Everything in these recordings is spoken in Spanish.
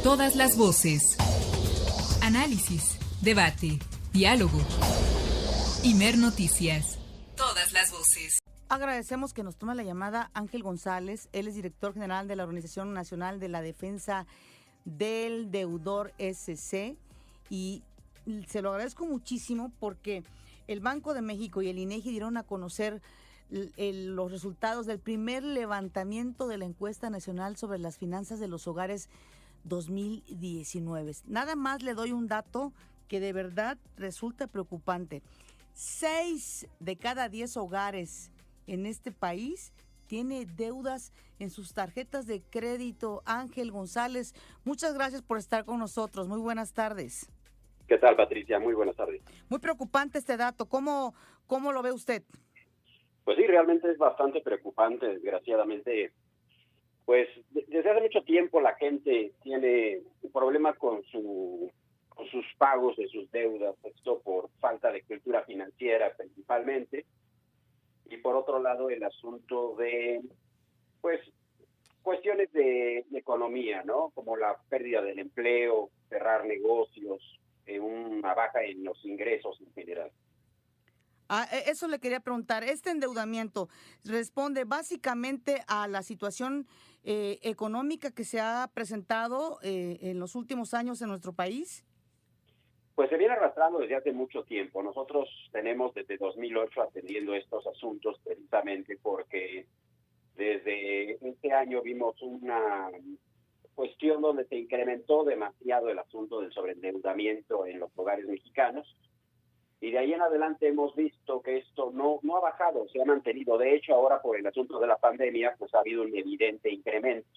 Todas las voces. Análisis, debate, diálogo. Imer Noticias. Todas las voces. Agradecemos que nos tome la llamada Ángel González. Él es director general de la Organización Nacional de la Defensa del Deudor SC, y se lo agradezco muchísimo porque el Banco de México y el INEGI dieron a conocer los resultados del primer levantamiento de la encuesta nacional sobre las finanzas de los hogares 2019. Nada más le doy un dato que de verdad resulta preocupante. 6 de cada 10 hogares en este país tiene deudas en sus tarjetas de crédito. Ángel González, muchas gracias por estar con nosotros. Muy buenas tardes. ¿Qué tal, Patricia? Muy buenas tardes. Muy preocupante este dato. ¿Cómo lo ve usted? Pues sí, realmente es bastante preocupante, desgraciadamente. Pues desde hace mucho tiempo la gente tiene un problema con sus pagos de sus deudas, esto por falta de cultura financiera principalmente, y por otro lado el asunto de, pues, cuestiones de economía, ¿no? Como la pérdida del empleo, cerrar negocios, una baja en los ingresos en general. Eso le quería preguntar. ¿Este endeudamiento responde básicamente a la situación económica que se ha presentado en los últimos años en nuestro país? Pues se viene arrastrando desde hace mucho tiempo. Nosotros tenemos desde 2008 atendiendo estos asuntos precisamente porque desde este año vimos una cuestión donde se incrementó demasiado el asunto del sobreendeudamiento en los hogares mexicanos. Y de ahí en adelante hemos visto que esto no ha bajado, se ha mantenido. De hecho, ahora por el asunto de la pandemia, pues ha habido un evidente incremento.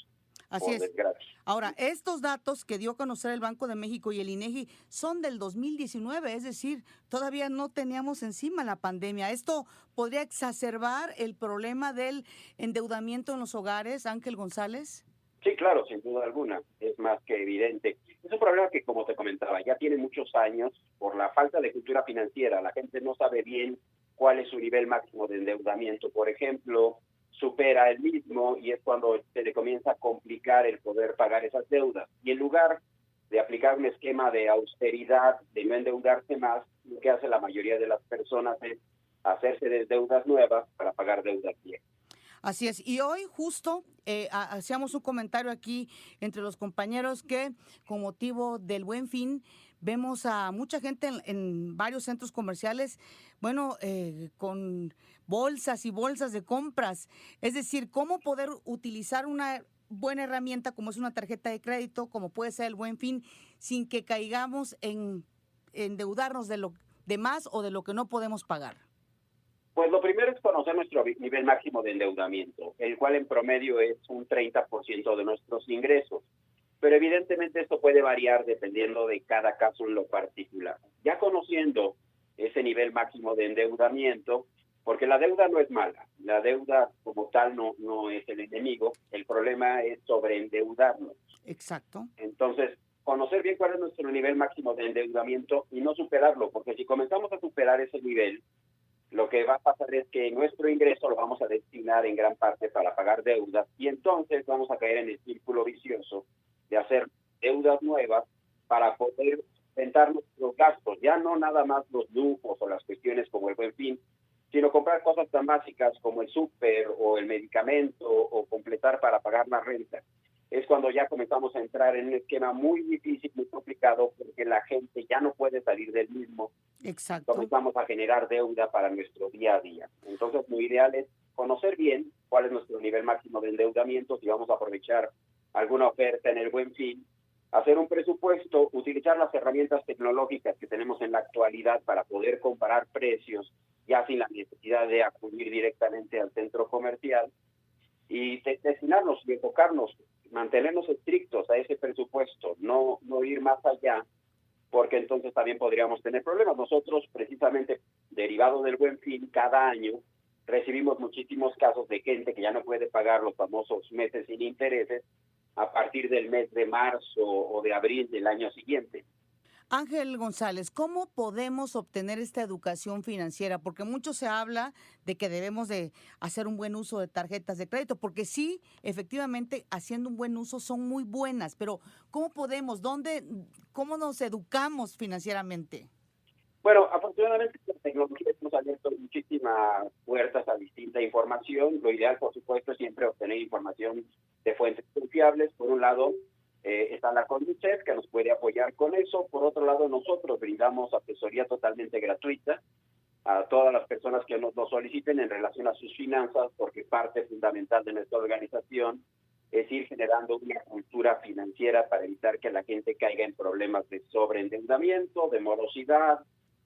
Así es. Desgracia. Ahora, estos datos que dio a conocer el Banco de México y el INEGI son del 2019, es decir, todavía no teníamos encima la pandemia. ¿Esto podría exacerbar el problema del endeudamiento en los hogares, Ángel González? Sí, claro, sin duda alguna, es más que evidente. Es un problema que, como te comentaba, ya tiene muchos años por la falta de cultura financiera. La gente no sabe bien cuál es su nivel máximo de endeudamiento. Por ejemplo, supera el mismo y es cuando se le comienza a complicar el poder pagar esas deudas. Y en lugar de aplicar un esquema de austeridad, de no endeudarse más, lo que hace la mayoría de las personas es hacerse de deudas nuevas para pagar deudas viejas. Así es, y hoy justo hacíamos un comentario aquí entre los compañeros que con motivo del Buen Fin vemos a mucha gente en varios centros comerciales, con bolsas y bolsas de compras. Es decir, cómo poder utilizar una buena herramienta como es una tarjeta de crédito, como puede ser el Buen Fin, sin que caigamos en endeudarnos de más o de lo que no podemos pagar. Pues lo primero es conocer nuestro nivel máximo de endeudamiento, el cual en promedio es un 30% de nuestros ingresos. Pero evidentemente esto puede variar dependiendo de cada caso en lo particular. Ya conociendo ese nivel máximo de endeudamiento, porque la deuda no es mala, la deuda como tal no es el enemigo, el problema es sobreendeudarnos. Exacto. Entonces, conocer bien cuál es nuestro nivel máximo de endeudamiento y no superarlo, porque si comenzamos a superar ese nivel, lo que va a pasar es que nuestro ingreso lo vamos a destinar en gran parte para pagar deudas y entonces vamos a caer en el círculo vicioso de hacer deudas nuevas para poder sustentar nuestros gastos, ya no nada más los lujos o las cuestiones como el Buen Fin, sino comprar cosas tan básicas como el súper o el medicamento o completar para pagar la renta. Es cuando ya comenzamos a entrar en un esquema muy difícil, muy complicado, porque la gente ya no puede salir del mismo. Exacto. Comenzamos a generar deuda para nuestro día a día. Entonces, lo ideal es conocer bien cuál es nuestro nivel máximo de endeudamiento, si vamos a aprovechar alguna oferta en el Buen Fin, hacer un presupuesto, utilizar las herramientas tecnológicas que tenemos en la actualidad para poder comparar precios, ya sin la necesidad de acudir directamente al centro comercial, y destinarnos y enfocarnos, mantenernos estrictos a ese presupuesto, no ir más allá, porque entonces también podríamos tener problemas. Nosotros, precisamente, derivado del Buen Fin, cada año recibimos muchísimos casos de gente que ya no puede pagar los famosos meses sin intereses a partir del mes de marzo o de abril del año siguiente. Ángel González, ¿cómo podemos obtener esta educación financiera? Porque mucho se habla de que debemos de hacer un buen uso de tarjetas de crédito, porque sí, efectivamente, haciendo un buen uso son muy buenas, pero ¿cómo podemos? ¿Cómo nos educamos financieramente? Bueno, afortunadamente la tecnología nos ha abierto muchísimas puertas a distinta información. Lo ideal, por supuesto, es siempre obtener información de fuentes confiables. Por un lado, está la CONDUCEF, que nos puede apoyar con eso. Por otro lado, nosotros brindamos asesoría totalmente gratuita a todas las personas que nos lo soliciten en relación a sus finanzas, porque parte fundamental de nuestra organización es ir generando una cultura financiera para evitar que la gente caiga en problemas de sobreendeudamiento, de morosidad,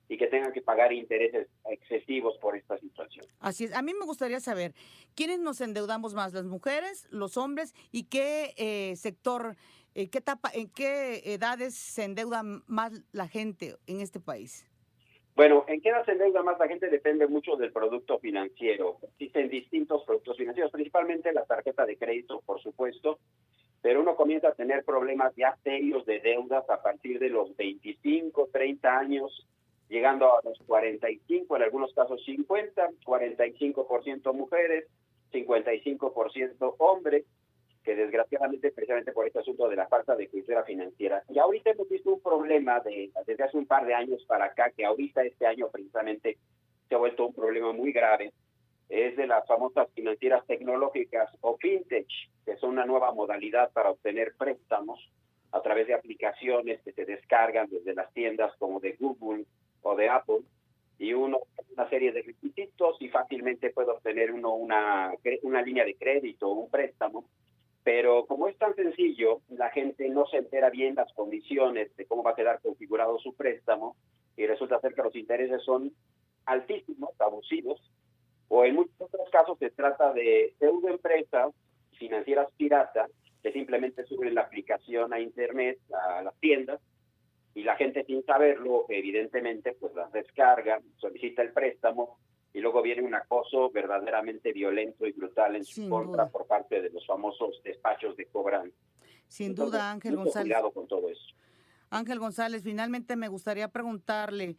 y que tengan que pagar intereses excesivos por esta situación. Así es. A mí me gustaría saber, ¿quiénes nos endeudamos más? ¿Las mujeres, los hombres? ¿Y qué sector, qué etapa, en qué edades se endeuda más la gente en este país? Bueno, ¿en qué edad se endeuda más la gente? Depende mucho del producto financiero. Existen distintos productos financieros, principalmente la tarjeta de crédito, por supuesto, pero uno comienza a tener problemas ya serios de deudas a partir de los 25, 30 años, llegando a los 45, en algunos casos 50, 45% mujeres, 55% hombres, que desgraciadamente, precisamente por este asunto de la falta de cultura financiera. Y ahorita hemos visto un problema desde hace un par de años para acá, que ahorita este año precisamente se ha vuelto un problema muy grave, es de las famosas financieras tecnológicas o fintech, que son una nueva modalidad para obtener préstamos a través de aplicaciones que se descargan desde las tiendas como de Google o de Apple, y una serie de requisitos y fácilmente puede obtener una línea de crédito o un préstamo. Pero como es tan sencillo, la gente no se entera bien las condiciones de cómo va a quedar configurado su préstamo y resulta ser que los intereses son altísimos, abusivos, o en muchos otros casos se trata de pseudoempresas financieras piratas que simplemente suben la aplicación a internet, a las tiendas, y la gente sin saberlo, evidentemente, pues las descarga, solicita el préstamo, y luego viene un acoso verdaderamente violento y brutal en su contra por parte de los famosos despachos de cobranza. Sin Entonces, duda, Ángel mucho González. cuidado con todo eso. Ángel González, finalmente me gustaría preguntarle,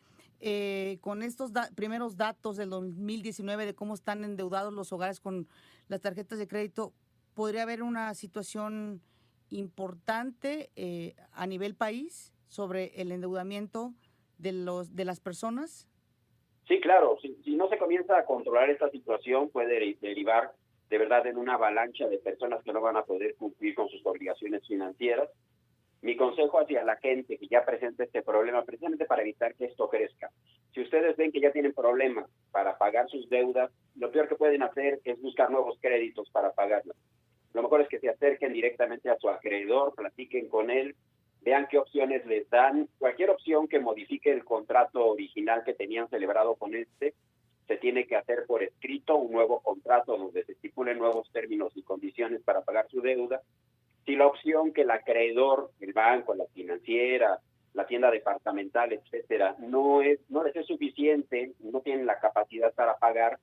con estos primeros datos del 2019 de cómo están endeudados los hogares con las tarjetas de crédito, ¿podría haber una situación importante a nivel país sobre el endeudamiento de las personas? Sí, claro. Si no se comienza a controlar esta situación, puede derivar de verdad en una avalancha de personas que no van a poder cumplir con sus obligaciones financieras. Mi consejo hacia la gente que ya presenta este problema, precisamente para evitar que esto crezca. Si ustedes ven que ya tienen problemas para pagar sus deudas, lo peor que pueden hacer es buscar nuevos créditos para pagarlas. Lo mejor es que se acerquen directamente a su acreedor, platiquen con él, vean qué opciones les dan. Cualquier opción que modifique el contrato original que tenían celebrado con se tiene que hacer por escrito, un nuevo contrato donde se estipulen nuevos términos y condiciones para pagar su deuda. Si la opción que el acreedor, el banco, la financiera, la tienda departamental, etcétera, no les es suficiente, no tienen la capacidad para pagar,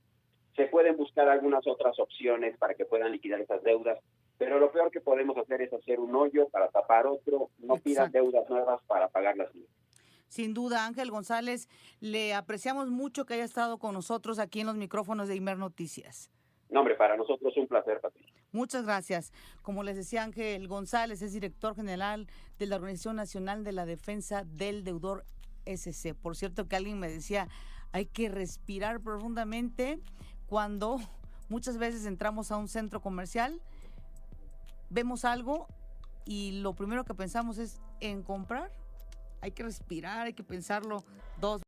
se pueden buscar algunas otras opciones para que puedan liquidar esas deudas. Pero lo peor que podemos hacer es hacer un hoyo para tapar otro. No pidan deudas nuevas para pagar las mismas. Sin duda, Ángel González, le apreciamos mucho que haya estado con nosotros aquí en los micrófonos de Imer Noticias. No, hombre, para nosotros es un placer, Patricia. Muchas gracias. Como les decía, Ángel González es director general de la Organización Nacional de la Defensa del Deudor SC. Por cierto que alguien me decía, hay que respirar profundamente cuando muchas veces entramos a un centro comercial, vemos algo y lo primero que pensamos es en comprar. Hay que respirar, hay que pensarlo dos